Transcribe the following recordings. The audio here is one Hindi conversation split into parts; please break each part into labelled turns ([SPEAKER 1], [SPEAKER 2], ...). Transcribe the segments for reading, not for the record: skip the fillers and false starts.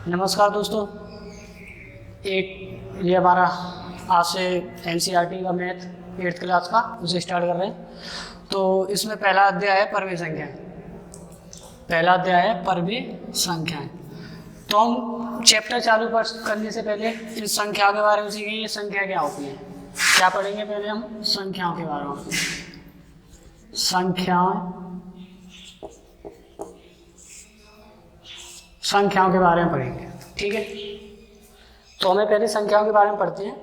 [SPEAKER 1] नमस्कार दोस्तों, ये हमारा आज से एनसीईआरटी का मैथ 8th क्लास का उसे स्टार्ट कर रहे हैं। तो इसमें पहला अध्याय है परवीय संख्याएं। पहला अध्याय है परवीय संख्याएं। तो हम चैप्टर चालू करने से पहले इन संख्याओं के बारे में सीखेंगे। ये संख्या क्या होती है, क्या पढ़ेंगे पहले हम संख्याओं के बारे में। संख्याओं के बारे में पढ़ेंगे, ठीक है। तो हमें पहले संख्याओं के बारे में पढ़ते हैं।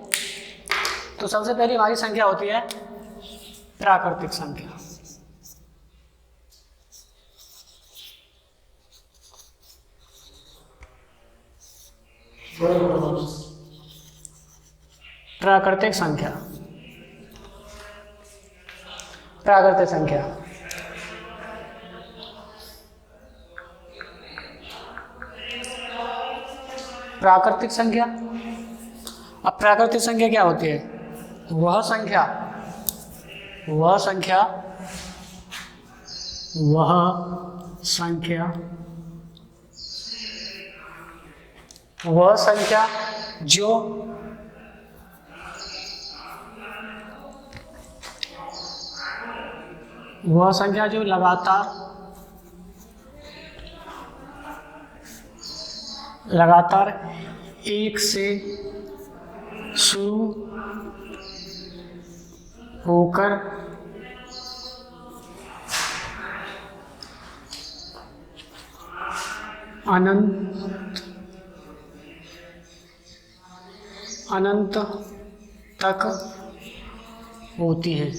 [SPEAKER 1] तो सबसे पहली हमारी संख्या होती है प्राकृतिक संख्या। प्राकृतिक संख्या, प्राकृतिक संख्या प्राकृतिक संख्या। अब प्राकृतिक संख्या क्या होती है? वह संख्या जो लगातार एक से शुरू होकर अनंत तक होती है।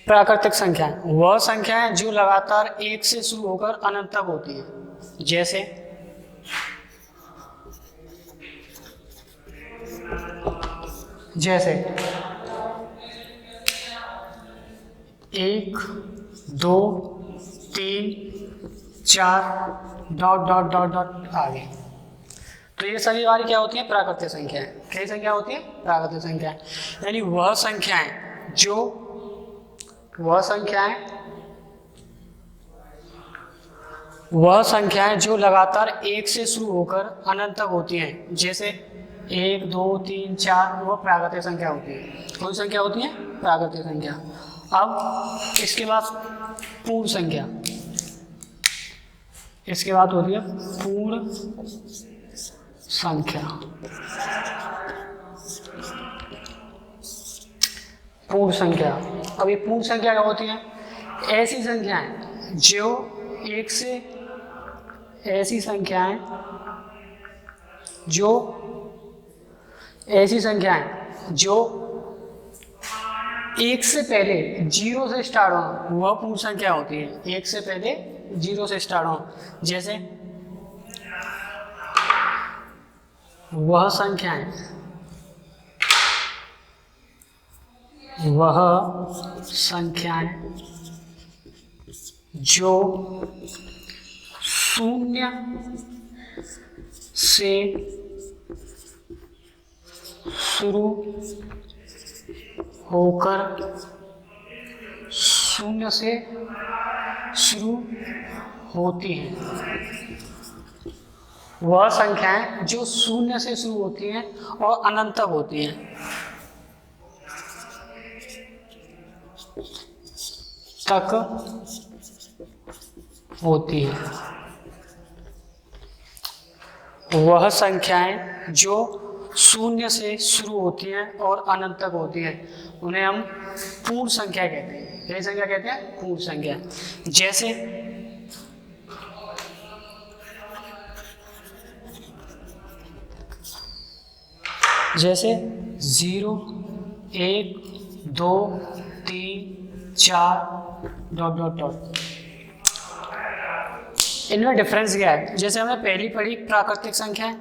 [SPEAKER 1] प्राकृतिक संख्या वह संख्या है जो लगातार एक से शुरू होकर अनंत तक होती है। जैसे एक, दो, तीन, चार, डॉट डॉट डॉट डॉट आगे। तो ये सभी हमारी क्या होती है? प्राकृतिक संख्या है। क्या संख्या होती है? प्राकृतिक संख्या। यानी वह संख्याएं जो लगातार एक से शुरू होकर अनंत तक होती हैं। जैसे 1, 2, 3, 4 वह प्राकृतिक संख्या होती है। कौन संख्या होती है? प्राकृतिक संख्या। अब इसके बाद पूर्ण संख्या, इसके बाद होती है पूर्ण संख्या। पूर्ण संख्या, अब ये पूर्ण संख्या क्या होती है? ऐसी संख्याएं जो एक से पहले 0 से स्टार्ट हो, वह पूर्ण संख्या होती है। 1 से पहले 0 से स्टार्ट हो। जैसे वह संख्याएं जो 0 से शुरू होती हैं। वह संख्याएं जो 0 से शुरू होती हैं और अनंत तक होती हैं। वह संख्याएं जो 0 से शुरू होती हैं और अनंत तक होती हैं, उन्हें हम पूर्ण संख्या कहते हैं। क्या संख्या कहते हैं? पूर्ण संख्या। जैसे 0, 1, 2, 3, 4 डॉट डॉट डॉट। इनमें डिफरेंस क्या है? जैसे हमने पहली पढ़ी प्राकृतिक संख्याएं,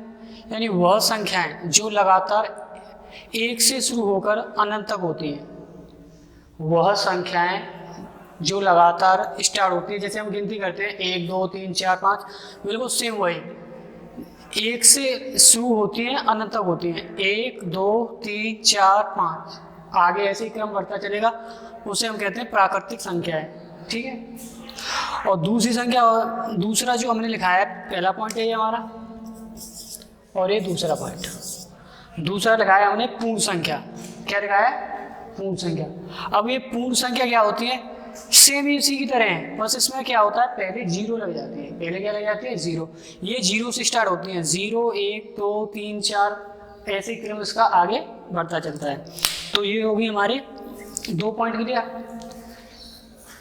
[SPEAKER 1] यानी वह संख्याएं जो लगातार एक से शुरू होकर अनंत तक होती हैं। वह संख्याएं जो लगातार स्टार्ट होती है, जैसे हम गिनती करते हैं 1, 2, 3, 4, 5, बिल्कुल सेम वही एक से शुरू होती हैं अनंत तक होती हैं। 1, 2, 3, 4, 5 आगे ऐसे ही क्रम बढ़ता चलेगा, उसे हम कहते हैं प्राकृतिक संख्या है। ठीक है, और दूसरी संख्या, दूसरा जो हमने लिखा है, पहला पॉइंट है ये हमारा, और ये दूसरा पॉइंट। दूसरा लिखा है हमने पूर्ण संख्या। क्या लिखा है? पूर्ण संख्या। अब ये पूर्ण संख्या क्या होती है? सेम इसी की तरह है, बस इसमें क्या होता है, पहले जीरो लग जाती है। पहले क्या लग जाती है? जीरो। ये जीरो से स्टार्ट होती है, 0 1 2 3 4, ऐसे क्रम इसका आगे बढ़ता चलता है। तो ये होगी हमारी 2 पॉइंट क्लियर।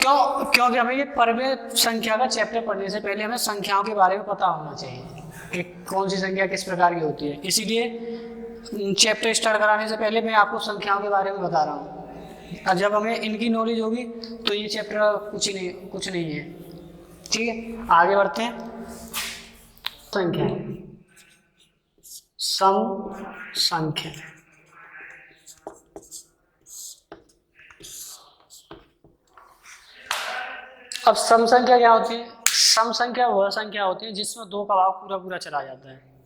[SPEAKER 1] क्योंकि हमें ये परमेय संख्या का चैप्टर पढ़ने से पहले हमें संख्याओं के बारे में पता होना चाहिए कि कौन सी संख्या किस प्रकार की होती है। इसीलिए चैप्टर स्टार्ट कराने से पहले मैं आपको संख्याओं के बारे में बता रहा हूँ। और जब हमें इनकी नॉलेज होगी तो ये चैप्टर कुछ नहीं है। ठीक है, आगे बढ़ते हैं। संख्या, सम संख्या। अब सम संख्या क्या होती है? सम संख्या वह संख्या होती है जिसमें 2 का भाग पूरा पूरा चला जाता है।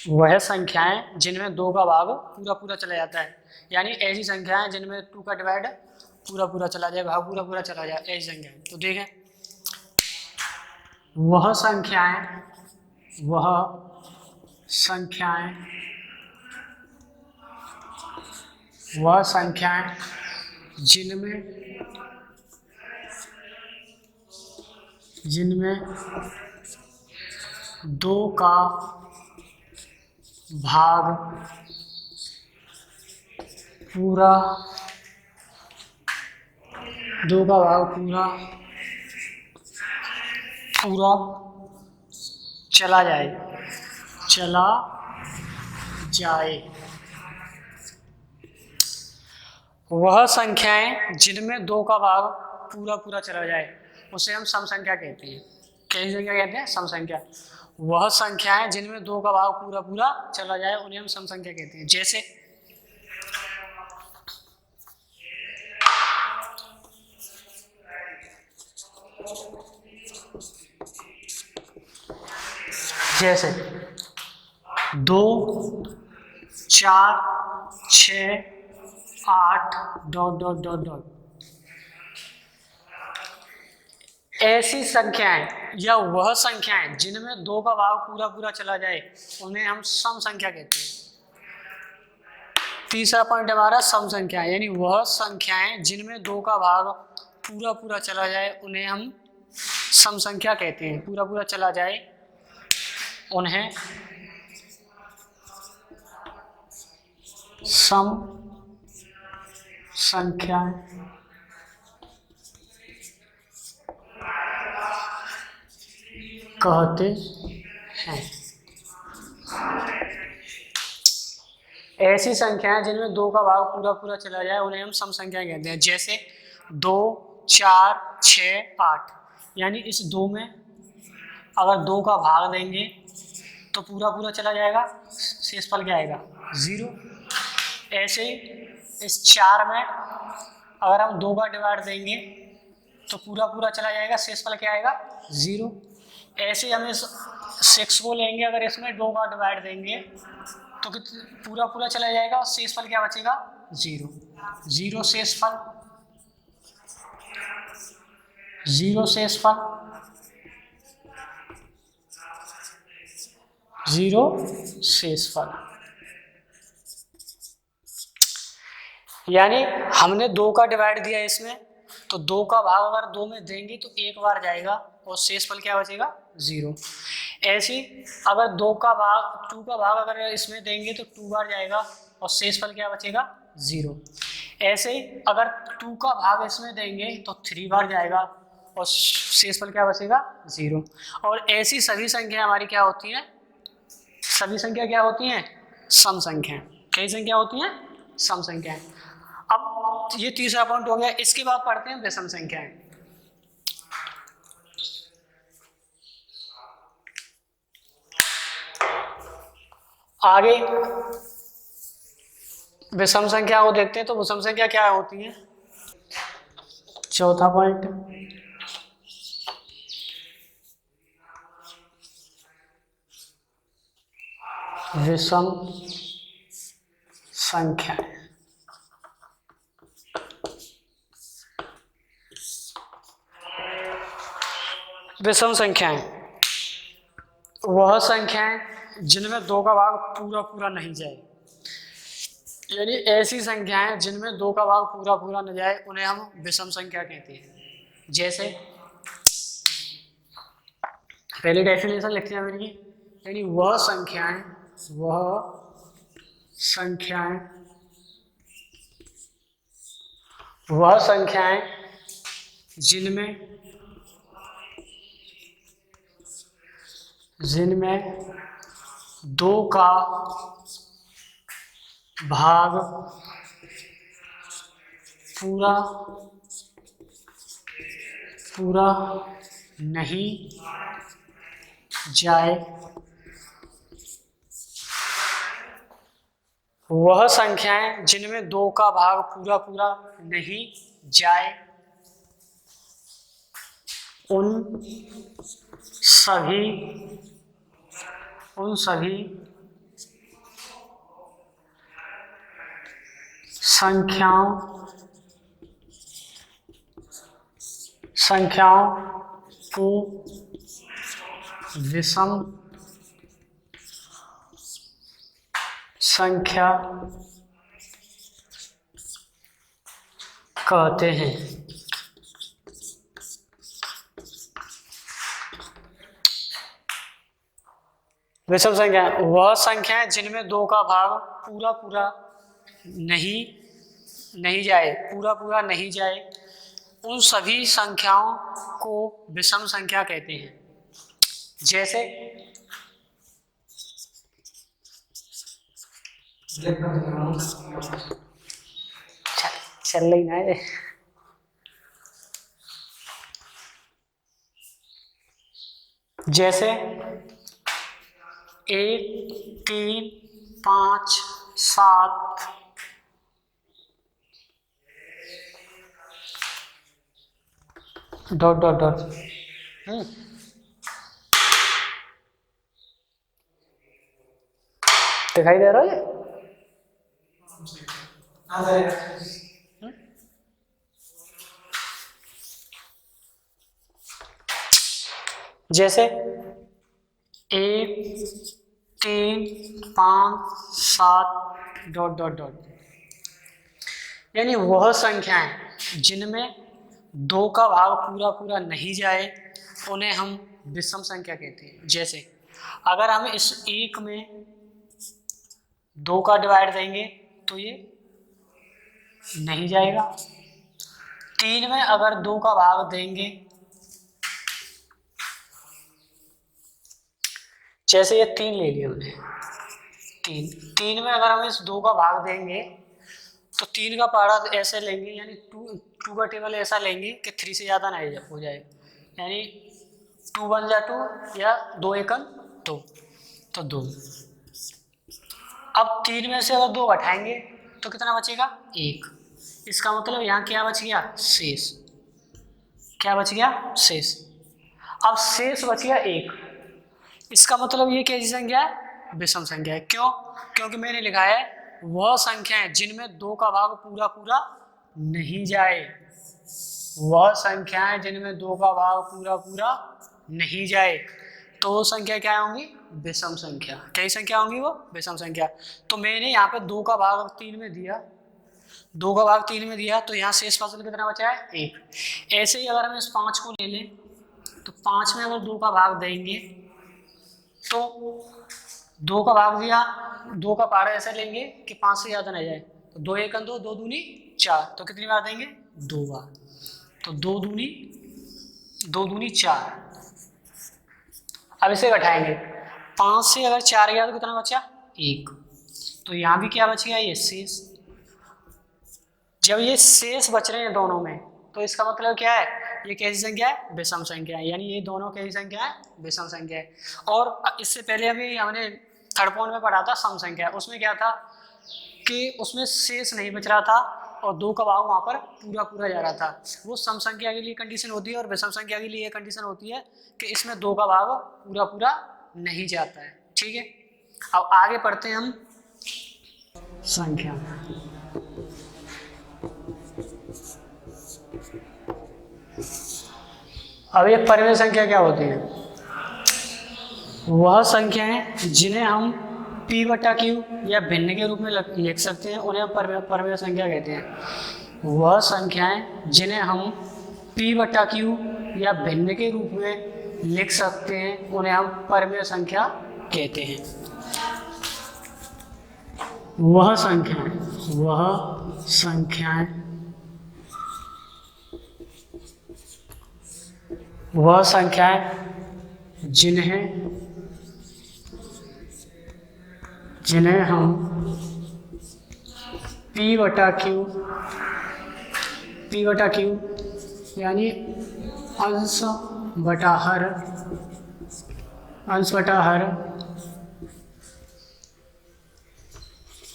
[SPEAKER 1] वह संख्याएं जिनमें 2 का भाग पूरा पूरा चला जाता है, यानी ऐसी संख्याएं जिनमें 2 का डिवाइड पूरा पूरा चला जाए, भाग पूरा पूरा चला जाए, ऐसी संख्याएं। तो देखें, वह संख्याएं जिनमें 2 का भाग पूरा चला जाए वह संख्याएं जिनमें 2 का भाग पूरा पूरा चला जाए उसे हम सम संख्या कहते हैं। कैसी संख्या कहते हैं? सम संख्या। वह संख्याएं जिनमें 2 का भाग पूरा पूरा चला जाए उन्हें हम सम संख्या कहते हैं। जैसे 2 4 6 8 ... ऐसी संख्याएं या वह संख्याएं जिनमें 2 का भाग पूरा पूरा चला जाए उन्हें हम सम संख्या कहते हैं। तीसरा पॉइंट हमारा सम संख्या, यानी वह संख्याएं जिनमें 2 का भाग पूरा पूरा चला जाए उन्हें हम सम संख्या कहते हैं। पूरा पूरा चला जाए उन्हें सम संख्या कहते हैं। ऐसी संख्याएं जिनमें 2 का भाग पूरा पूरा चला जाए उन्हें हम सम संख्या कहते हैं। जैसे 2 4 6 8, यानी इस 2 में अगर 2 का भाग देंगे तो पूरा पूरा चला जाएगा, शेषफल क्या आएगा? 0। ऐसे ही इस 4 में अगर हम 2 का डिवाइड देंगे तो पूरा पूरा चला जाएगा, शेषफल क्या आएगा? 0। ऐसे हम इस 6 को लेंगे, अगर इसमें 2 का डिवाइड देंगे तो पूरा पूरा चला जाएगा और शेषफल क्या बचेगा? 0। 0 शेषफल, 0 शेषफल। यानी हमने 2 का डिवाइड दिया इसमें, तो 2 का भाग अगर 2 में देंगे तो 1 बार जाएगा और शेषफल क्या बचेगा? 0। ऐसे अगर 2 का भाग अगर इसमें देंगे तो 2 बार जाएगा और शेषफल क्या बचेगा? 0। ऐसे ही अगर 2 का भाग इसमें देंगे तो 3 बार जाएगा और शेषफल क्या बचेगा? 0। और ऐसी सभी संख्या हमारी क्या होती हैं? सभी संख्या क्या होती हैं? सम संख्या। कई संख्या होती हैं? सम संख्याएं। अब ये तीसरा पॉइंट हो गया। इसके बाद पढ़ते हैं विषम संख्याएं। आगे विषम संख्या को देखते हैं। तो विषम संख्या क्या होती है? चौथा पॉइंट, विषम संख्या। विषम संख्याएं वह संख्याएं जिनमें दो का भाग पूरा पूरा नहीं जाए, यानी ऐसी संख्याएं जिनमें दो का भाग पूरा पूरा न जाए उन्हें हम विषम संख्या कहते हैं। जैसे पहले डेफिनेशन लिखते हैं मेरी, यानी वह संख्याएं जिनमें दो का भाग पूरा पूरा नहीं जाए, वह संख्याएं जिनमें दो का भाग पूरा पूरा नहीं जाए उन सभी संख्याओं को विषम संख्या कहते हैं। विषम संख्या वह संख्याएं जिनमें दो का भाग पूरा पूरा नहीं जाए उन सभी संख्याओं को विषम संख्या कहते हैं। जैसे चल रही ना है। जैसे 1 3 5 7 डॉट डॉट डॉट। दिखाई दे रहा है? जैसे 1 3 5 7 डॉट डॉट डॉट, यानी वह संख्याएं जिनमें दो का भाग पूरा पूरा नहीं जाए उन्हें हम विषम संख्या कहते हैं। जैसे अगर हम इस 1 में 2 का डिवाइड देंगे तो ये नहीं जाएगा। 3 में अगर 2 का भाग देंगे, जैसे ये 3 ले लिया हमने, 3 में अगर हम इस 2 का भाग देंगे तो 3 का पहाड़ा ऐसे लेंगे, यानी 2 का टेबल ऐसा लेंगे कि 3 से ज़्यादा नहीं हो जाए, यानी 2 1 जा 2 या 2 1 2 तो 2। अब 3 में से अगर 2 घटाएंगे तो कितना बचेगा? 1। इसका मतलब यहाँ क्या बच गया? शेष। क्या बच गया? शेष। अब शेष बच गया 1। इसका मतलब ये कैसी संख्या है? विषम संख्या है। क्यों? क्योंकि मैंने लिखा है वह संख्याएं जिनमें 2 का भाग पूरा पूरा नहीं जाए। वह संख्याएं जिनमें 2 का भाग पूरा पूरा नहीं जाए तो वो संख्या क्या होंगी? विषम संख्या। कई संख्या होंगी वो? विषम संख्या। तो मैंने यहाँ पे 2 का भाग 3 में दिया, 2 का भाग 3 में दिया, तो यहाँ शेष फसल कितना बचा है? 1। ऐसे ही अगर हम इस 5 को ले लें तो 5 में अगर 2 का भाग देंगे तो 2 का भाग दिया, 2 का पहाड़ा ऐसे लेंगे कि 5 से ज़्यादा नहीं जाए, तो 2 1 2 2 दूनी 4, तो कितनी बार देंगे? 2 बार। तो 2 दूनी 4। अब इसे घटाएंगे, 5 से अगर 4 गया तो कितना बचा? 1। तो यहाँ भी क्या बच गया? ये शेष। जब ये शेष बच रहे हैं दोनों में तो इसका मतलब क्या है? ये कैसी संख्या है? विषम संख्या है। यानी ये दोनों कैसी संख्या है? विषम संख्या है। और इससे पहले अभी हमने थर्ड पॉइंट में पढ़ा था सम संख्या। उसमें क्या था कि उसमें शेष नहीं बच रहा था और 2 का भाग वहाँ पर पूरा पूरा जा रहा था। वो सम संख्या के लिए कंडीशन होती है और विषम संख्या के लिए ये कंडीशन होती है कि इसमें 2 का भाग पूरा पूरा नहीं जाता है। ठीक है, अब आगे पढ़ते हैं हम संख्या। अब ये परिमेय संख्या क्या होती है? वह संख्याएं जिन्हें हम p बटा क्यू या भिन्न के रूप में लिख सकते हैं, उन्हें हम परिमेय संख्या कहते हैं। वह संख्याएं जिन्हें हम p बटा क्यू या भिन्न के रूप में लिख सकते हैं, उन्हें हम परिमेय संख्या कहते हैं। वह संख्याएं जिन्हें हम p बटा क्यू यानी अंश बटा हर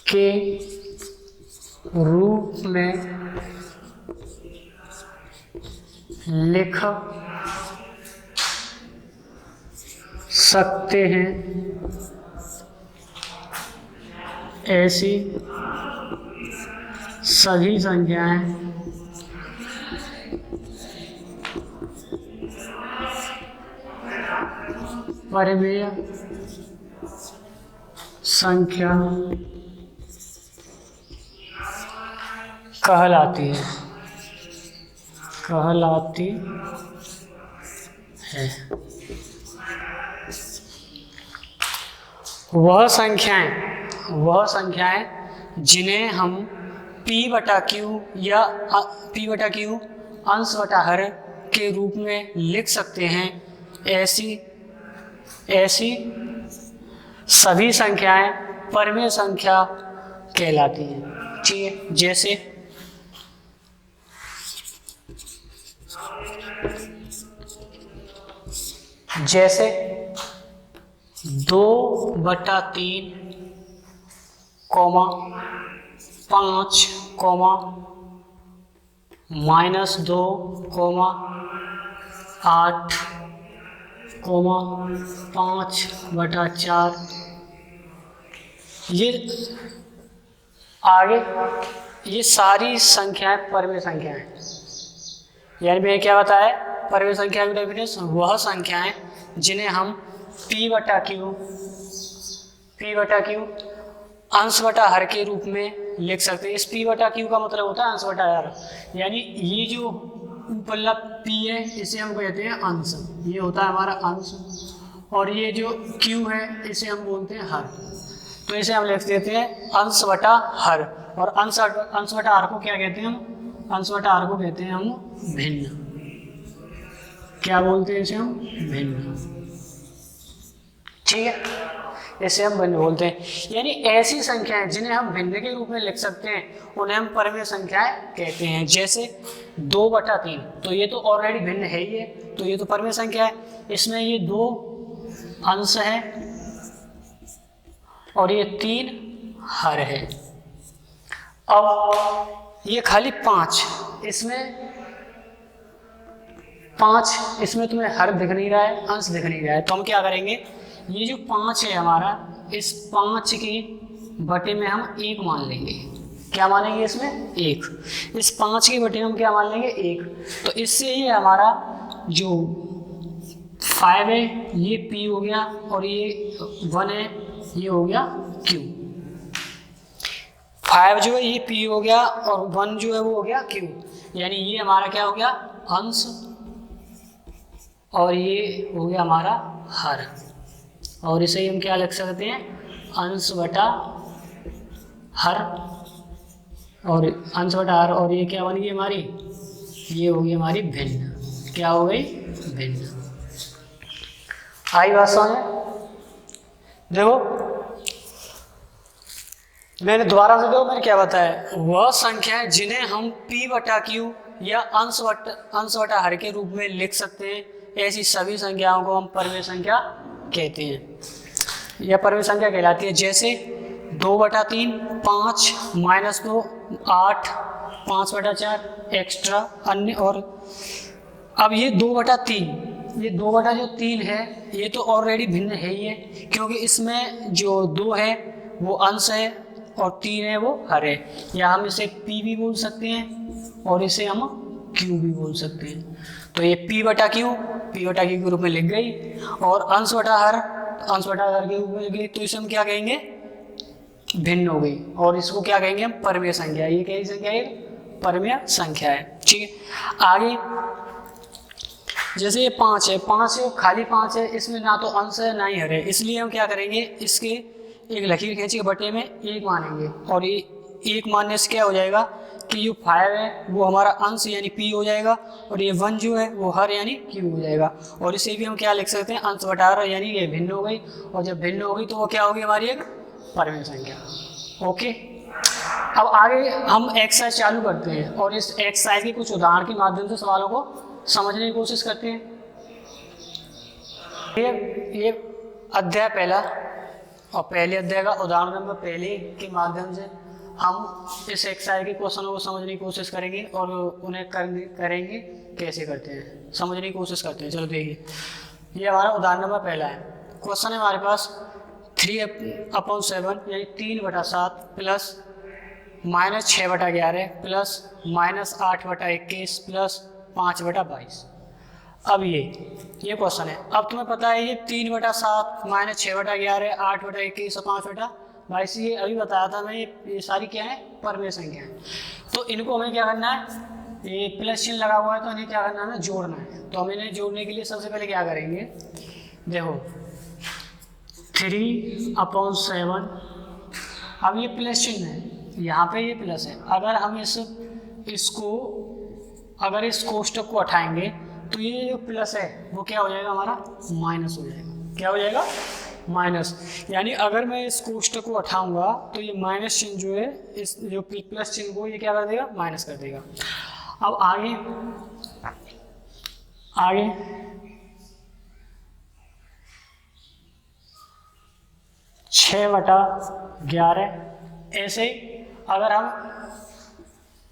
[SPEAKER 1] के रूप में लिख सकते हैं, ऐसी सभी संख्याएं परिमेय संख्या कहलाती है। वह संख्याएं जिन्हें हम p बटा क्यू या p बटा क्यू अंश बटा हर के रूप में लिख सकते हैं, ऐसी सभी संख्याएं परिमेय संख्या कहलाती हैं। ठीक है, जैसे 2/3, 5, -2, 8, 5/4। ये सारी संख्याएं परिमेय संख्याएं हैं। यानी मैंने क्या बताया? परिमेय संख्या की डेफिनेशन वह संख्याएं जिन्हें हम p बटा क्यू अंश बटा हर के रूप में लिख सकते हैं। इस p बटा क्यू का मतलब होता है अंश बटा हर। यानी ये जो ऊपरला p है इसे हम कहते हैं अंश, ये होता है हमारा अंश, और ये जो q है इसे हम बोलते हैं हर। तो इसे हम लिख देते हैं अंश बटा हर। और अंश बटा हर को क्या कहते हैं हम? अंश बटा हर को कहते हैं हम भिन्न। क्या बोलते हैं इसे हम? भिन्न। ठीक है, इसे हम भिन्न बोलते हैं। यानी ऐसी संख्याएं जिन्हें हम भिन्न के रूप में लिख सकते हैं, उन्हें हम परिमेय संख्याएं कहते हैं। जैसे 2/3, तो ये तो ऑलरेडी भिन्न है ही है, तो ये तो परिमेय संख्या है। इसमें ये 2 अंश है और ये 3 हर है। अब ये खाली 5, इसमें तुम्हें हर दिख नहीं रहा है, अंश दिख नहीं रहा है, तो हम क्या करेंगे? ये जो 5 है हमारा, इस 5 के बटे में हम 1 मान लेंगे। क्या मानेंगे इसमें? 1। इस 5 के बटे में हम क्या मान लेंगे? 1। तो इससे ये हमारा जो 5 है ये p हो गया, और ये 1 है ये हो गया q। 5 जो है ये p हो गया और 1 जो है वो हो गया q। यानी ये हमारा क्या हो गया? अंश, और ये हो गया हमारा हर। और इसे ही हम क्या लिख सकते हैं? अंश बटा हर, और अंश बटा हर। और ये क्या बन गई हमारी? ये होगी हमारी भिन्न। क्या हो गई? भिन्न। आई बात समझ? देखो मैंने दोबारा से मैंने क्या बताया? वह संख्याएं जिन्हें हम p बटा क्यू या अंश बटा हर के रूप में लिख सकते हैं, ऐसी सभी संख्याओं को हम परिमेय संख्या कहते हैं, यह परिमेय संख्या कहलाती है। जैसे 2/3, 5, -2, 8, 5/4 एक्स्ट्रा अन्य। और अब ये 2/3, ये 2/3 है, ये तो ऑलरेडी भिन्न है ही है, क्योंकि इसमें जो 2 है वो अंश है और 3 है वो हर है। या हम इसे p भी बोल सकते हैं और इसे हम q भी बोल सकते हैं। तो ये P बटा Q के रूप में लिख गई, और अंश बटा हर के रूप में लिख गई। तो इसे हम क्या कहेंगे, भिन्न हो गई, और इसको क्या कहेंगे हम, परमेय संख्या। ये कैसी संख्या है, परमेय संख्या है। ठीक है, आगे जैसे ये 5 है, खाली 5 है, इसमें ना तो अंश है ना ही हर है, इसलिए हम क्या करेंगे, इसके एक लकीर खींच के बटे में 1 मानेंगे, और ये 1 मानने से क्या हो जाएगा कि जो 5 है वो हमारा अंश यानी P हो जाएगा, और ये 1 जो है वो हर यानी Q हो जाएगा। और इसे भी हम क्या लिख सकते हैं, अंश बटा हर, यानी ये भिन्न हो गई, और जब भिन्न हो गई तो वो क्या होगी, हमारी एक परमेय संख्या। ओके, अब आगे हम एक्सरसाइज चालू करते हैं, और इस एक्सरसाइज के कुछ उदाहरण के माध्यम से सवालों को समझने की कोशिश करते हैं। ये अध्याय पहला, और पहले अध्याय का उदाहरण नंबर पहले के माध्यम से हम इस एक्सरसाइज के क्वेश्चनों को समझने की कोशिश करेंगे, और उन्हें करेंगे कैसे करते हैं, समझने की कोशिश करते हैं। चलो देखिए, ये हमारा उदाहरण नंबर पहला है। क्वेश्चन है हमारे पास 3/7 यानी 3/7 प्लस -6/11 प्लस -8/21 प्लस 5/22। अब ये क्वेश्चन है। अब तुम्हें पता है ये 3/7 -6/11 8/21 और 5/22, ये अभी बताया था मैं, ये सारी क्या है, परमेय संख्या है। तो इनको हमें क्या करना है, ये प्लस चिन्ह लगा हुआ है तो इन्हें क्या करना है, जोड़ना है। तो हम इन्हें जोड़ने के लिए सबसे पहले क्या करेंगे, देखो 3/7, अब ये प्लस चिन्ह है, यहाँ पे ये प्लस है। अगर हम अगर इस कोष्टक को हटाएंगे तो ये जो प्लस है वो क्या हो जाएगा, हमारा माइनस हो जाएगा। क्या हो जाएगा, माइनस। यानी अगर मैं इस कोष्टक को हटाऊंगा तो ये माइनस चिन्ह जो है, इस जो प्लस चिन्ह को ये क्या कर देगा, माइनस कर देगा। अब आगे 6/11, ऐसे अगर हम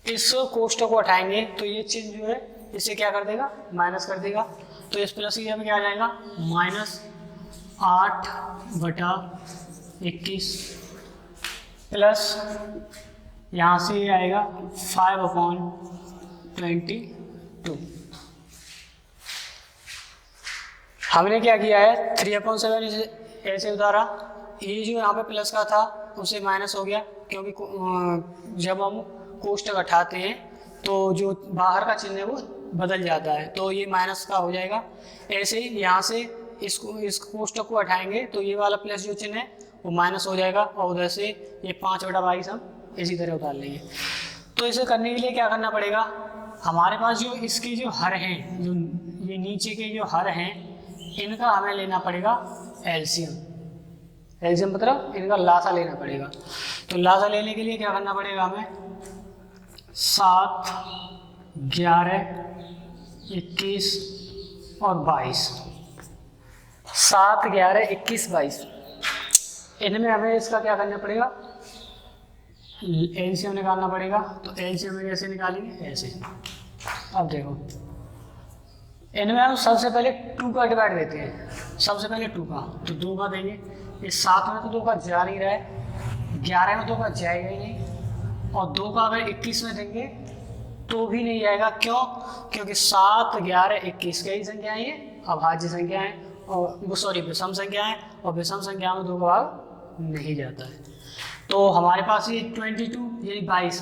[SPEAKER 1] इस कोष्टक को हटाएंगे तो ये चिन्ह जो है इसे क्या कर देगा, माइनस कर देगा। तो इस प्लस की जगह क्या आ जाएगा, -8/21 प्लस यहाँ से ये आएगा 5/22। हमने क्या किया है, 3/7 ऐसे उतारा, ये जो यहाँ पे प्लस का था उसे माइनस हो गया, क्योंकि जब हम कोष्टक हटाते हैं तो जो बाहर का चिन्ह है वो बदल जाता है, तो ये माइनस का हो जाएगा। ऐसे ही यहाँ से इस कोष्टक को हटाएंगे तो ये वाला प्लस जो चिन्ह है वो माइनस हो जाएगा, और उधर से ये 5/22 हम इसी तरह उतार लेंगे। तो इसे करने के लिए क्या करना पड़ेगा, हमारे पास जो इसके जो हर हैं, जो ये नीचे के जो हर हैं, इनका हमें लेना पड़ेगा एलसीएम मतलब इनका लासा लेना पड़ेगा। तो लासा लेने के लिए क्या करना पड़ेगा हमें, 7, 11, 21 और 22, 7, 11, 21, 22, इनमें हमें इसका क्या करना पड़ेगा, एलसीएम निकालना पड़ेगा। तो एलसीएम में कैसे निकालेंगे, ऐसे। अब देखो, इनमें हम सबसे पहले 2 का डिवाइड देते हैं, सबसे पहले 2 का, तो 2 का देंगे। इस 7 में तो 2 का जा नहीं रहा है, 11 में 2 का जाएगा ही नहीं, और 2 का अगर 21 में देंगे तो भी नहीं जाएगा। क्यों, क्योंकि 7, 11, 21 कई संख्याएं ये अभाज्य संख्या है, और विषम संख्या है, और विषम संख्या में 2 का भाग नहीं जाता है। तो हमारे पास ये 22 यानी 22,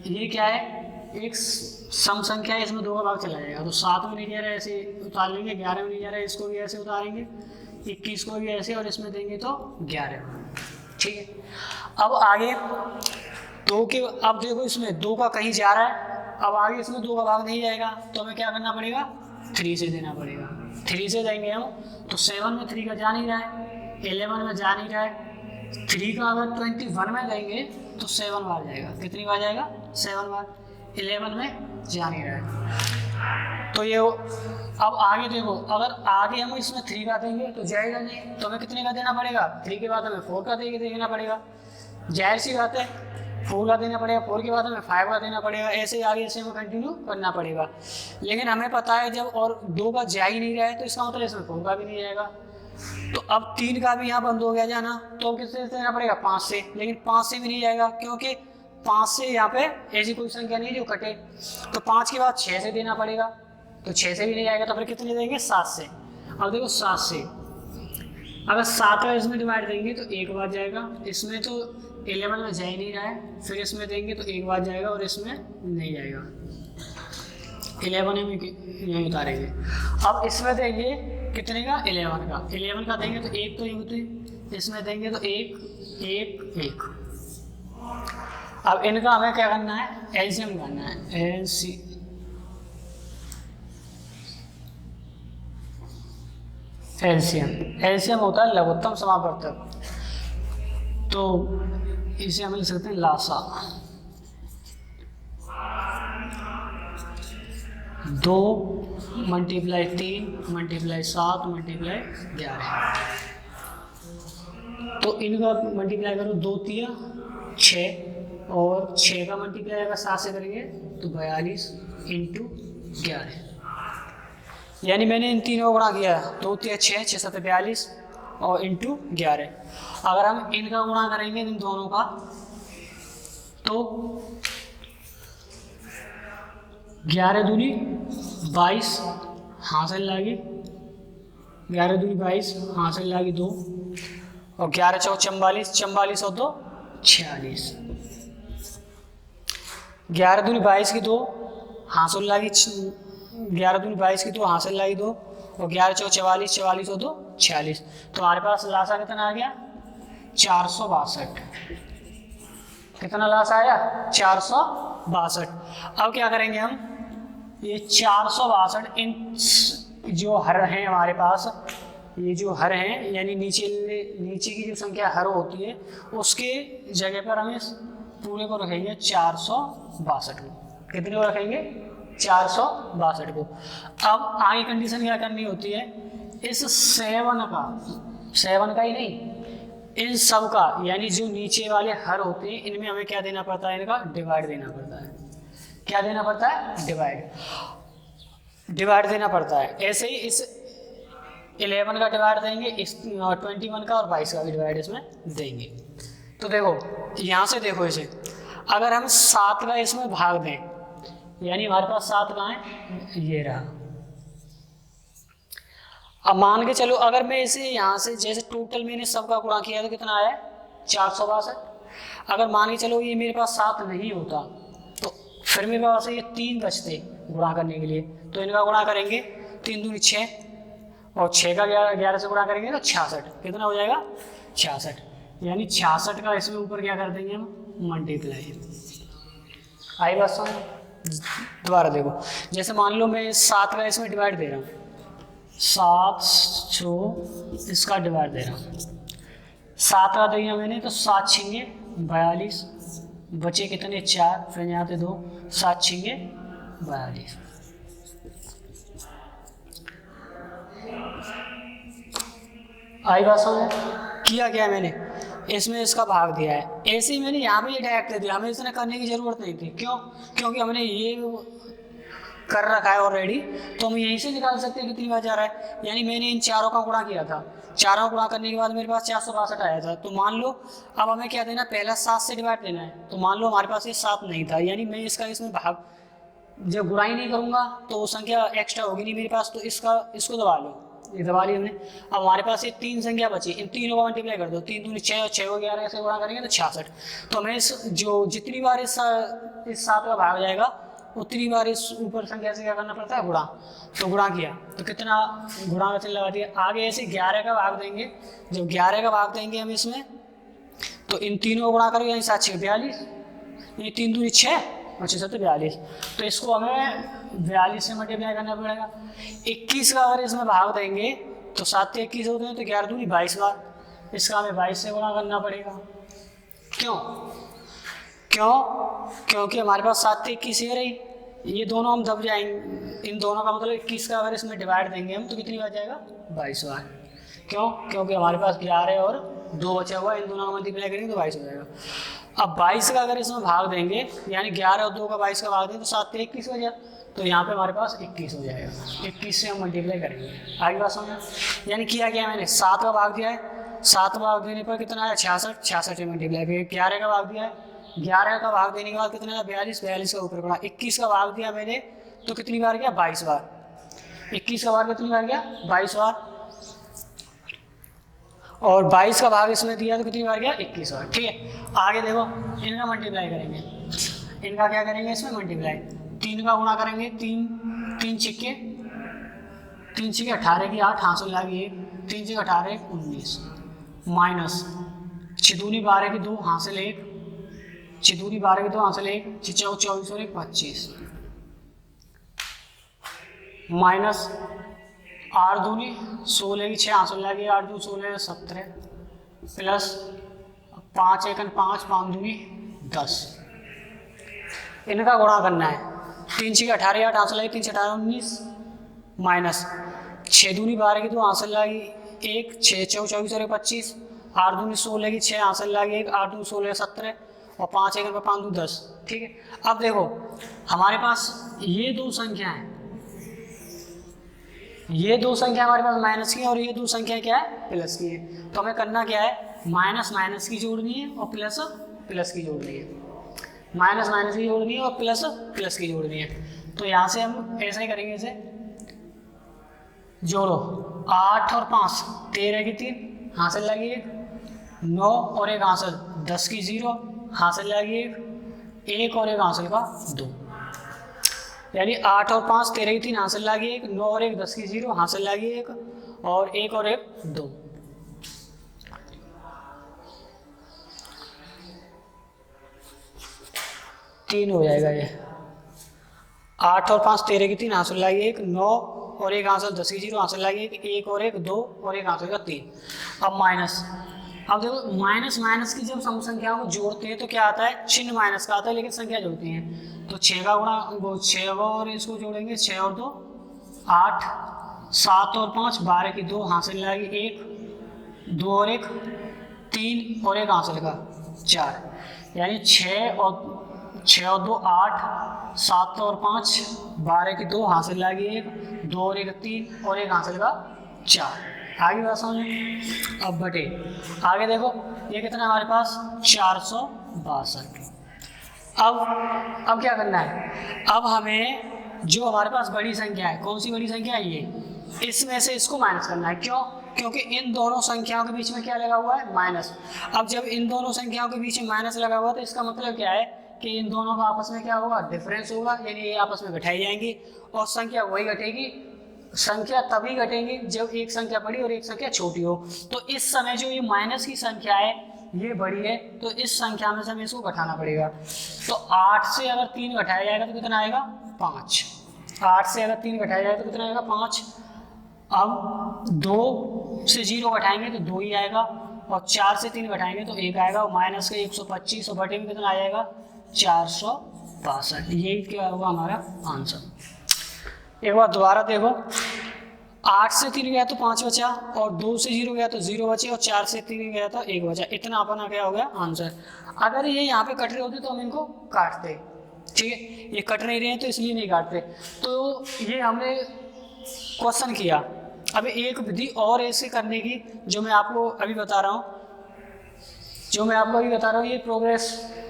[SPEAKER 1] ये क्या है, एक सम संख्या है, इसमें 2 का भाग चला जाएगा। तो 7 में नहीं जा रहा है, ऐसे उतार लेंगे, 11 में नहीं जा रहा है, इसको भी ऐसे उतारेंगे, 21 को भी ऐसे, और इसमें देंगे तो 11। ठीक है, अब आगे 2 के, अब देखो इसमें 2 का कहीं जा रहा है, अब आगे इसमें 2 का भाग नहीं जाएगा, तो हमें क्या करना पड़ेगा, 3 से देना पड़ेगा। 3 से देंगे हम, तो 7 में 3 का जा नहीं रहा है, 11 में जा नहीं रहा है, 3 का अगर 21 में देंगे तो 7 बार जाएगा। कितनी बार जाएगा, 7 बार। 11 में जा नहीं रहा है, तो ये अब आगे देखो, अगर आगे हम इसमें 3 का देंगे तो जाएगा नहीं, तो हमें कितने का देना पड़ेगा, 3 के बाद हमें 4 का देना पड़ेगा। जाहिर सी बात है, 4 का देना पड़ेगा, 4 के बाद हमें 5 का देना पड़ेगा, ऐसे आगे ऐसे हमें कंटिन्यू करना पड़ेगा। लेकिन हमें पता है जब और 2 का जा ही नहीं रहा है, तो इसका मतलब इसमें 4 का भी नहीं जाएगा। तो अब 3 का भी यहाँ बंद हो गया जाना, तो किससे देना पड़ेगा, 5 से। लेकिन 5 से भी नहीं जाएगा, क्योंकि 5 से यहाँ पे ऐसी कोई संख्या नहीं जो कटे, तो 5 के बाद 6 से देना पड़ेगा। तो 6 से भी नहीं जाएगा, तो फिर कितने देंगे 7 से। अब देखो 7 से अगर 7 का इसमें डिवाइड देंगे तो 1 बार जाएगा, इसमें तो 11 में जा ही नहीं रहा है, फिर इसमें देंगे तो 1 बार जाएगा और इसमें नहीं जाएगा, 11 में यहीं उतारेंगे। अब इसमें देंगे कितने का 11 का देंगे तो 1 तो ये होते, इसमें देंगे तो 1 1 1। अब इनका हमें क्या करना है, एलसीएम करना है। एलसीएम होता है लघुत्तम समापवर्तक, तो इसे हम लिख सकते हैं लासा। 2 मल्टीप्लाई 3 मल्टीप्लाई 7 मल्टीप्लाई 11, तो इनका मल्टीप्लाई करो 2 तिया 6, और 6 का मल्टीप्लाई अगर 7 से करेंगे तो 42 इंटू 11, यानी मैंने इन तीनों को गुणा किया, 2 तिया 6 6 7 42 और इंटू 11। अगर हम इनका गुणा करेंगे इन दोनों का तो 11 दूनी 22 हासिल लागी, 11 दूनी 22 हासिल लागी 2, और 11 चौक 44 44 और 2 46, 11 दूनी 22 की 2 हासिल लागी 11 दूनी 22 की 2 हासिल लागी 2, और 11 चौक 44 44 और 2 46, तो हमारे पास लासा कितना आ गया 462। कितना लासा आया 462। अब क्या करेंगे हम, ये 462 इन जो हर हैं हमारे पास, ये जो हर हैं यानी नीचे की जो संख्या हर होती है उसके जगह पर हम इस पूरे को रखेंगे 462 को। कितने को रखेंगे 462 को। अब आगे कंडीशन क्या करनी होती है, इस 7 का ही नहीं, इन सब का यानी जो नीचे वाले हर होते हैं इनमें हमें क्या देना पड़ता है, इनका डिवाइड देना पड़ता है। क्या देना पड़ता है, डिवाइड देना पड़ता है। ऐसे ही इस 11 का डिवाइड देंगे, इस 21 का और 22 का भी डिवाइड इसमें देंगे। तो देखो यहाँ से देखो, इसे अगर हम 7 का इसमें भाग दें, यानी हमारे पास 7 कहाँ है, ये रहा। अब मान के चलो अगर मैं इसे यहाँ से जैसे टोटल मैंने सबका गुणा किया तो कितना आया 462। अगर मान के चलो ये मेरे पास 7 नहीं होता तो फिर मेरे पास ये 3 बचते गुणा करने के लिए, तो इनका गुणा करेंगे 3 दूनी 6 और 6 का 11 से गुणा करेंगे तो 66। कितना हो जाएगा 66, यानी 66 का इसमें ऊपर क्या कर देंगे हम मल्टीप्लाई। आई बात समझ, दोबारा देखो, जैसे मान लो मैं 7 का इसमें डिवाइड दे रहा हूँ, 7 इसका डिवाइड दे रहा हूँ, 7 का दिया मैंने तो 7 छिंगे 42, बचे कितने 4, फिर यहाँ पे 2, 7 छिंगे 42। आई बात समझ, किया क्या मैंने इसमें इसका भाग दिया है, ऐसे ही मैंने यहाँ पे ये डायरेक्ट दे दिया, हमें इसने करने की जरूरत नहीं थी। क्यों, क्योंकि हमने ये कर रखा है ऑलरेडी, तो हम यहीं से निकाल सकते हैं कितनी बार जा रहा है। यानी मैंने इन चारों का गुणा किया था, चारों गुणा करने के बाद मेरे पास 462 आया था। तो मान लो अब हमें क्या देना, पहला 7 से डिवाइड देना है। तो मान लो हमारे पास ये 7 नहीं था, यानी मैं इसका इसमें भाग जब गुणा ही नहीं करूँगा तो वो संख्या एक्स्ट्रा होगी नहीं मेरे पास, तो इसको दबा लो, ये दबा लिया हमने। अब हमारे पास ये 3 संख्या बची, इन तीनों का मल्टीप्लाई कर दो, 3 दूनी 6 और 6 को 11 ऐसे गुणा करेंगे तो 66। तो हमें जितनी बार इस 7 का भाग जाएगा उतनी बार इस ऊपर संख्या से क्या करना पड़ता है, गुणा। तो गुणा किया तो कितना गुणा का चिन्ह लगा दिया। आगे ऐसे 11 का भाग देंगे, जब 11 का भाग देंगे हम इसमें तो इन तीनों को गुणा करेंगे, यानी 7 6 42, ये 3 दूनी 6 और 6 7 42। तो इसको हमें 42 से मल्टीप्लाई करना पड़ेगा। 21 का अगर इसमें भाग देंगे तो 7 से 21 होते हैं, तो 11 दूनी 22 बार, इसका हमें 22 से गुणा करना पड़ेगा। क्यों, क्योंकि हमारे पास 7 से 21 है रही, ये दोनों हम दब जाएंगे, इन दोनों का मतलब 21 का अगर इसमें डिवाइड देंगे हम तो कितनी बार जाएगा 22 बार। क्यों, क्योंकि हमारे पास 11 और 2 बचा हुआ, इन दोनों का मल्टीप्लाई करेंगे तो 22 हो जाएगा। अब 22 का अगर इसमें भाग देंगे, यानी 11 और 2 का 22 का भाग देंगे तो 7 से 21 हो जाए, तो यहाँ पे हमारे पास 21 हो जाएगा। 21 से हम मल्टीप्लाई करेंगे। आगे बात समझ, यानी किया क्या मैंने 7 का भाग दिया है, 7 का भाग देने पर कितना आया 66, 66 से मल्टीप्लाई करेंगे। 11 का भाग दिया है, 11 का भाग देने के बाद कितना आया 42, 42 का ऊपर पड़ा। 21 का भाग दिया मैंने तो कितनी बार गया 22 बार, 21 का भाग कितनी बार गया? 22 बार। और 22 का भाग इसमें दिया तो कितनी बार गया? 21 बार। ठीक है, आगे देखो इनका मल्टीप्लाई करेंगे। इनका क्या करेंगे? इसमें मल्टीप्लाई 3 का गुणा करेंगे। 3 छिक्के 18 की 8 हासिल लागी 1, 3 छिक्के 18 19 माइनस 6 दूनी 12 की 2 हासिल 1, 6 दूनी 12 की 2 हासिल 1, 6 24 और 1 25 माइनस 8 दूनी 16 की 6 हासिल लागी 8 दूनी 16 17 प्लस 5 1 5 5 दूनी 10। इनका गुणा करना है। 3 छिक्के 18 8 हासिल लागी 3 6 18 19 माइनस 6 दूनी 12 की 2 हासिल लागी 1, 6 24 और 1 25, 8 दूनी 16 की 6 हासिल लागी 1, 8 दूनी 16 17 और 5 1 5 दूनी 10। ठीक है, अब देखो हमारे पास ये दो संख्या है, ये दो संख्या हमारे पास माइनस की है और ये दो संख्या क्या है? प्लस की है। तो हमें करना क्या है? माइनस माइनस की जोड़नी है और प्लस प्लस की जोड़नी है। माइनस माइनस की जोड़नी है और प्लस प्लस की जोड़नी है। तो यहाँ से हम ऐसा ही करेंगे, इसे जोड़ो 8 और 5 13 की 3 हासिल लगी 1, 9 और 1 हासिल 10 की 0 हासिल लगी 1 और 1 हासिल का 2, यानी 8 और 5 13 की 3 हासिल लगी 1, 9 और 1 10 की 0 हासिल लगी 1 और 1 और 1 2। 3 हो जाएगा ये। 8 और 5 13 की 3 हासिल लगी 1, 9 और 1 हासिल 10 की 0 हासिल लगी 1 और 1 2 और 1 हासिल का 3। अब माइनस, अब देखो माइनस माइनस की जब सम संख्याओं को जोड़ते हैं तो क्या आता है? चिन्ह माइनस का आता है, लेकिन संख्या जोड़ती हैं तो 6 का गुणा वो 6 और इसको जोड़ेंगे 6 और 2 8, 7 और 5 12 की 2 हासिल लगी 1, 2 और 1 3 और 1 हासिल का 4, यानी 6 और 2 8, 7 और 5 12 की 2 हासिल लगी 1, 2 और 1 3 और 1 हासिल का 4। आगे बात समझ। अब बटे आगे देखो ये कितना हमारे पास? 462। अब क्या करना है? अब हमें जो हमारे पास बड़ी संख्या है, कौन सी बड़ी संख्या है? ये, इसमें से इसको माइनस करना है। क्यों? क्योंकि इन दोनों संख्याओं के बीच में क्या लगा हुआ है? माइनस। अब जब इन दोनों संख्याओं के बीच में माइनस लगा हुआ है तो इसका मतलब क्या है कि इन दोनों का आपस में क्या होगा? डिफरेंस होगा, यानी ये आपस में घटाई जाएंगी और संख्या वही घटेगी। संख्या तभी घटेंगी जब एक संख्या बड़ी और एक संख्या छोटी हो। तो इस समय जो ये माइनस की संख्या है ये बड़ी है, तो इस संख्या में से हमें इसको घटाना पड़ेगा। तो 8 से अगर 3 घटाया जाएगा तो कितना आएगा? 5। 8 से अगर 3 घटाया जाएगा तो कितना आएगा? 5। अब 2 से 0 घटाएंगे तो 2 ही आएगा और 4 से 3 घटाएंगे तो 1 आएगा और माइनस का 125 और बटे में कितना आ जाएगा? 462। यही क्या होगा हमारा आंसर। एक बार दोबारा देखो, 8 से 3 गया तो 5 बचा और 2 से 0 गया तो 0 बचे और 4 से 3 गया तो 1 बचा। इतना अपना क्या हो गया? आंसर। अगर ये यहाँ पे कट रहे होते तो हम इनको काटते, ठीक है, ये कट नहीं रहे हैं तो इसलिए नहीं काटते। तो ये हमने क्वेश्चन किया। अब एक विधि और ऐसे करने की जो मैं आपको अभी बता रहा हूँ, ये प्रोग्रेस।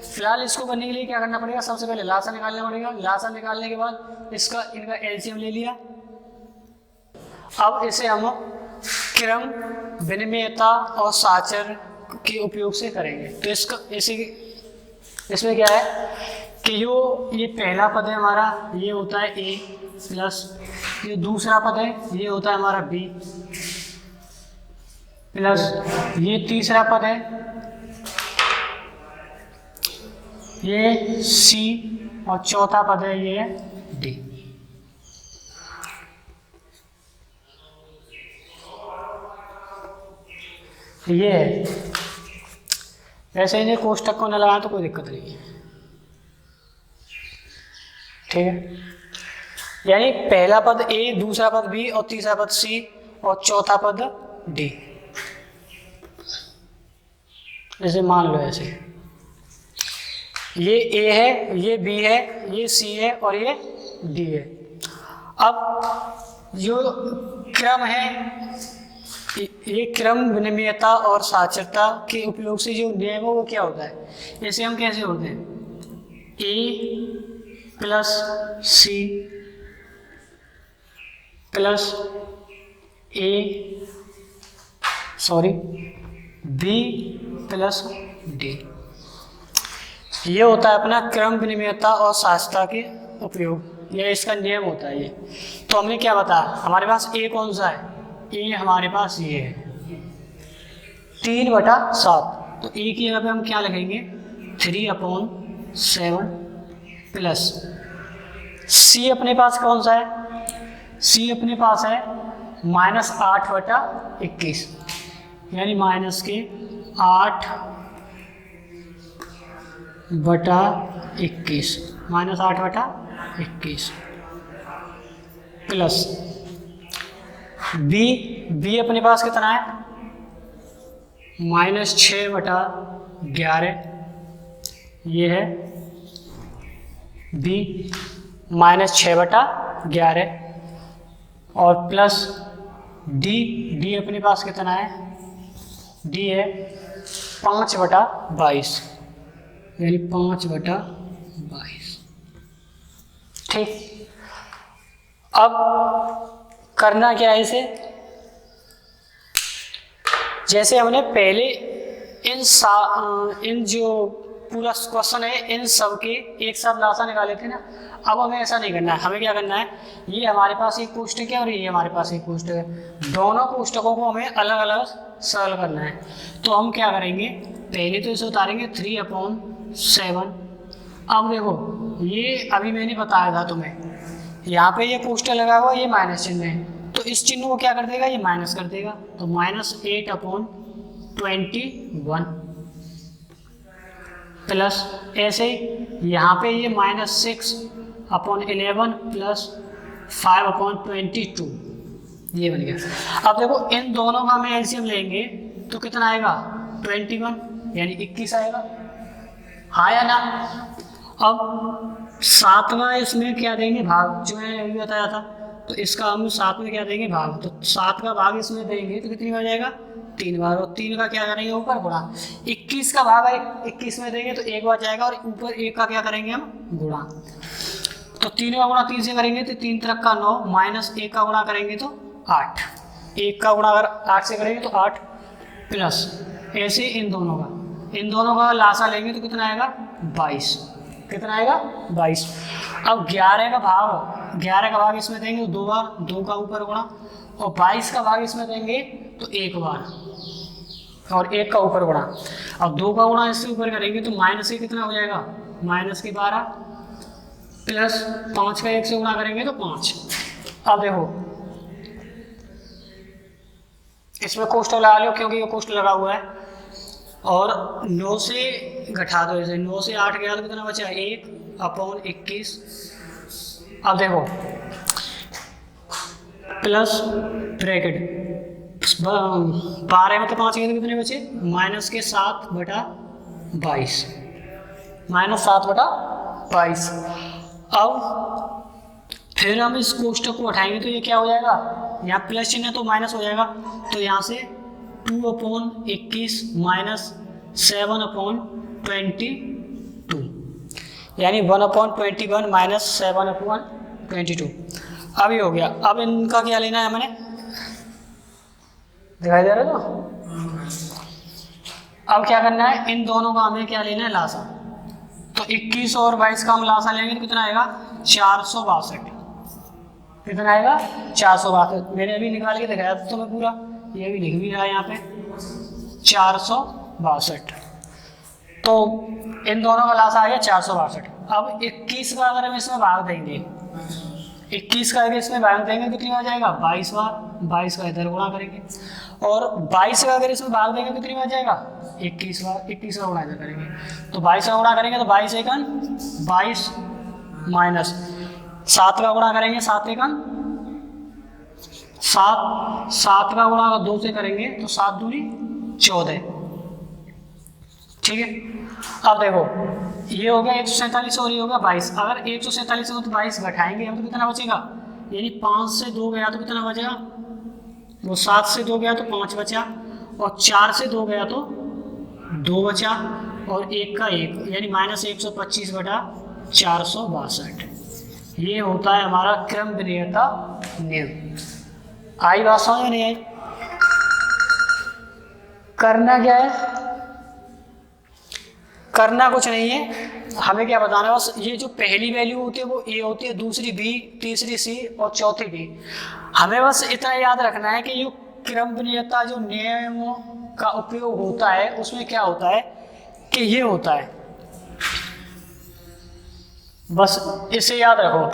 [SPEAKER 1] फिलहाल इसको करने के लिए क्या करना पड़ेगा? सबसे पहले लासा निकालना पड़ेगा। लासा निकालने के बाद इनका एलसीएम ले लिया। अब इसे हम क्रम, विनिमेयता और साचर के उपयोग से करेंगे। तो इसमें क्या है कि ये पहला पद है हमारा, ये होता है a प्लस ये दूसरा पद है ये होता है हमारा b प्लस ये तीसरा पद है ये c और चौथा पद है ये d। ये है। वैसे इन्हें कोष्टक को न लगाएं तो कोई दिक्कत नहीं है, ठीक है। यानी पहला पद a, दूसरा पद b और तीसरा पद c और चौथा पद d। जैसे मान लो ऐसे ये a है, ये b है, ये c है और ये d है। अब जो क्रम है, ये क्रम, विनिमेयता और साचरता के उपयोग से जो नियम है वो क्या होता है? जैसे हम कैसे होते हैं? a plus c plus B plus D. ये होता है अपना क्रम विनिमेयता और सहजता के उपयोग, ये इसका नियम होता है ये। तो हमने क्या बताया, हमारे पास ए कौन सा है, ए हमारे पास ये है 3/7। तो ए की जगह पे हम क्या लिखेंगे 3/7 प्लस सी अपने पास कौन सा है, सी अपने पास है -8/21, यानी माइनस के 8/21 -8/21 प्लस बी अपने पास कितना है -6/11, ये है बी -6/11 और प्लस डी अपने पास कितना है, डी है 5/22, यानी 5/22। ठीक, अब करना क्या है इसे, जैसे हमने पहले इन जो पूरा क्वेश्चन है इन सब के एक साथ लासा निकाले थे ना, अब हमें ऐसा नहीं करना है। हमें क्या करना है, ये हमारे पास एक कोष्टक है और ये हमारे पास एक कोष्टक है, दोनों कोष्टकों को हमें अलग अलग सॉल्व करना है। तो हम क्या करेंगे, पहले तो इसे उतारेंगे 3/7। अब देखो ये अभी मैंने बताया था तुम्हें, यहाँ पे ये कोष्टक लगा हुआ, ये माइनस चिन्ह है, तो इस चिन्ह को क्या कर देगा, ये माइनस कर देगा। तो -8/21 प्लस ऐसे ही यहाँ पे ये -6/11 प्लस 5/22, ये बन गया। अब देखो इन दोनों का हम एलसीएम लेंगे तो कितना आएगा 21, यानी 21 आएगा, हाँ या ना। अब 7वां इसमें क्या देंगे भाग, जो मैंने अभी बताया था, तो इसका हम 7 में क्या देंगे भाग, तो 7 का भाग इसमें देंगे तो कितनी बार जाएगा 3 बार, और 3 का क्या करेंगे ऊपर गुणा, 21 का भाग 21 में देंगे तो 1 बार जाएगा और ऊपर 1 का क्या करेंगे हम गुणा। तो 3 का गुणा 3 से करेंगे तो 3 3 का 9 माइनस 1 का गुणा करेंगे तो 8, 1 का गुणा अगर 8 से करेंगे तो 8 प्लस ऐसे इन दोनों का लासा लेंगे तो कितना आएगा 22, कितना आएगा 22। अब 11 का भाग इसमें देंगे तो 2 बार, 2 का ऊपर गुणा, और 22 का भाग इसमें देंगे तो 1 बार और 1 का ऊपर गुणा। अब 2 का गुणा इससे ऊपर करेंगे तो माइनस से कितना हो जाएगा -12 प्लस 5 का 1 से गुणा करेंगे तो 5। अब देखो इसमें कोष्टक लगा लो क्योंकि ये कोष्टक लगा हुआ है, और 9 से घटा दो, इसे 9 से 8 गया तो कितना बचा 1/21। अब देखो प्लस ब्रैकेट 12 में तो 5 गए तो कितने बचे -7/22। अब फिर हम इस कोष्टक को उठाएंगे तो ये क्या हो जाएगा, यहाँ प्लस चिन्ह है तो माइनस हो जाएगा, तो यहाँ से 2/21 माइनस 7/22, यानी 1/21 माइनस 7/22। अब ये हो गया। अब इनका क्या लेना है, मैंने दिखाई दे रहा है ना। अब क्या करना है, इन दोनों का हमें क्या लेना है लासा, तो 21 और 22 का हम लासा लेंगे तो कितना आएगा 462, कितना आएगा 462। मैंने अभी निकाल के दिखाया था तुम्हें पूरा, ये भी लिख भी रहा है यहाँ पे 462। तो इन दोनों का लासा आ गया 462। अब 21 का अगर हम इसमें भाग देंगे, 21 का अगर इसमें भाग देंगे तो कितनी बार जाएगा 22 बार, 22 का इधर गुणा करेंगे, और 22 का अगर इसमें भाग देंगे तो कितनी बार जाएगा 21 बार, 21 का गुणा इधर करेंगे, तो 22 का गुणा करेंगे तो 22 एकन 22 माइनस 7 का गुणा करेंगे 7 एकन 7 का गुणा अगर 2 से करेंगे तो 7 दूनी 14, ठीक है। अब देखो ये हो गया 147 और ये होगा 22। अगर 147 हो तो 22 घटाएंगे हम तो कितना बचेगा, यानी 5 से 2 गया तो कितना बचेगा, वो 7 से 2 गया तो 5 बचा, और 4 से 2 गया तो 2 बचा, और 1 का 1 यानी -125/462। ये होता है हमारा क्रम विनियता नियम। आई बात समझ में नहीं आई? करना क्या है? करना कुछ नहीं है, हमें क्या बताना है बस, ये जो पहली वैल्यू होती है वो ए होती है, दूसरी बी, तीसरी सी और चौथी डी। हमें बस इतना याद रखना है कि जो क्रमबद्धता जो नियमों का उपयोग होता है उसमें क्या होता है कि ये होता है, बस इसे याद रखो,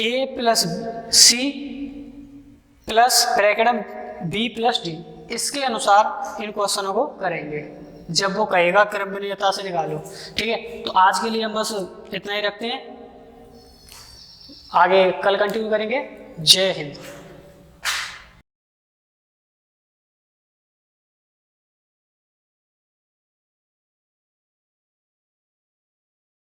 [SPEAKER 1] ए प्लस सी प्लस ब्रैकेट में बी प्लस डी, इसके अनुसार इन क्वेश्चनों को करेंगे जब वो कहेगा क्रमबद्धता से निकालो। ठीक है, तो आज के लिए हम बस इतना ही रखते हैं, आगे कल कंटिन्यू करेंगे। जय हिंद।